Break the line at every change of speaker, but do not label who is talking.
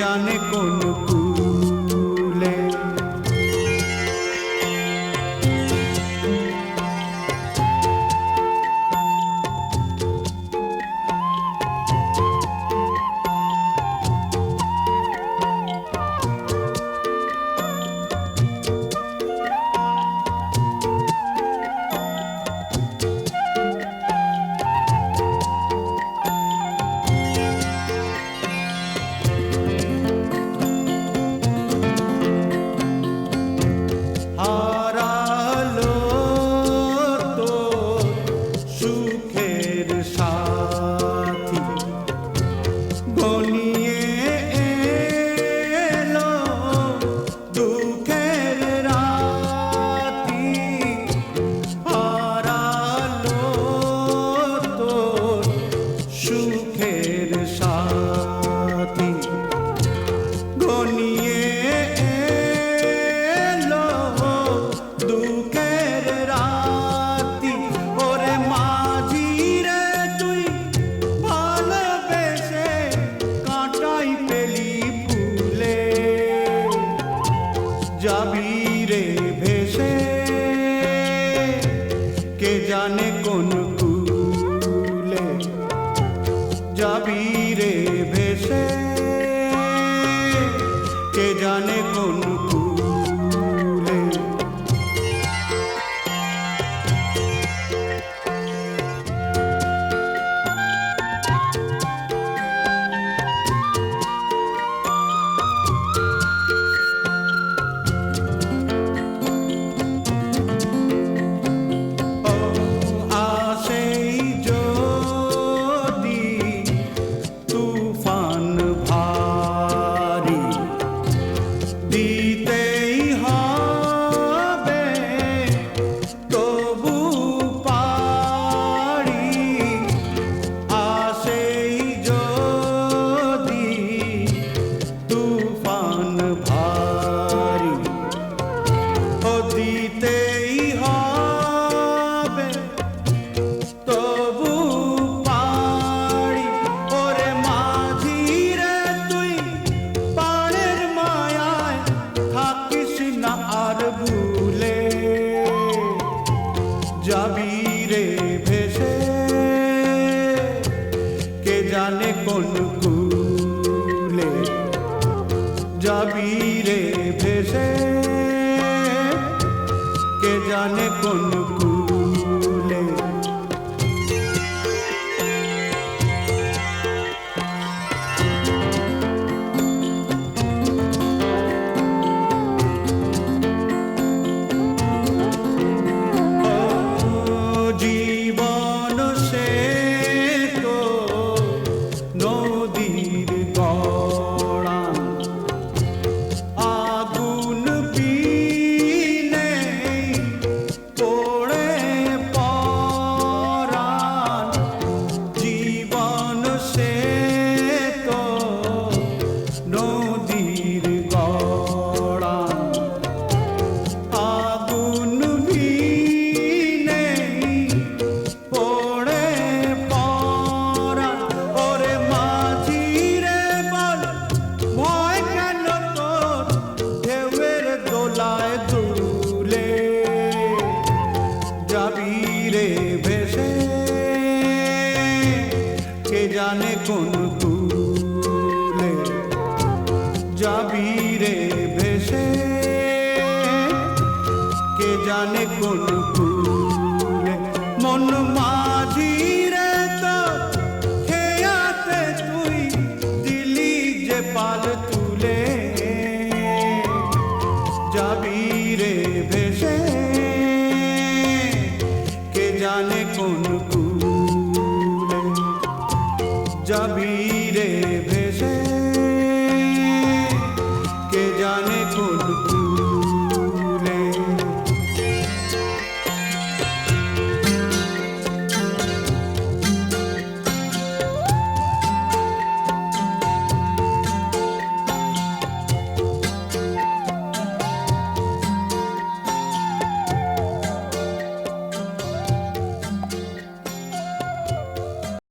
জানে কোন কুলে। সুখের সাথী গনিয়ে এলো দুঃখের রাতি। ওরে মাঝি রে তুই ভালোবেসে কাঁটাই পেলি ফুলে, যাবি রে ভেসে কে জানে কোন কুলে। যাবি রে ভেসে কে জানে কোন কুলে। যাবি রে ভেসে কে জানে কোন কুলে। যাবি রে ভেসে কে জানে কোন কুলে। জীবন সে তো নদীর গড়া, আগুন বিনে পড়ে পরাণ। জীবন সে তো নদীর গড়া, আগুন বিনে পড়ে পরাণ। ওরে মাঝি রে বল ভয় কেন তোর ঢেউয়ের দোলায় দুলে। যাবি রে ভেসে কে জানে কোন কুলে। যাবি রে ভেসে কে জানে কোন কুলে। মন মাঝি রে তো খেয়াতে তুই দিলি যে পাল।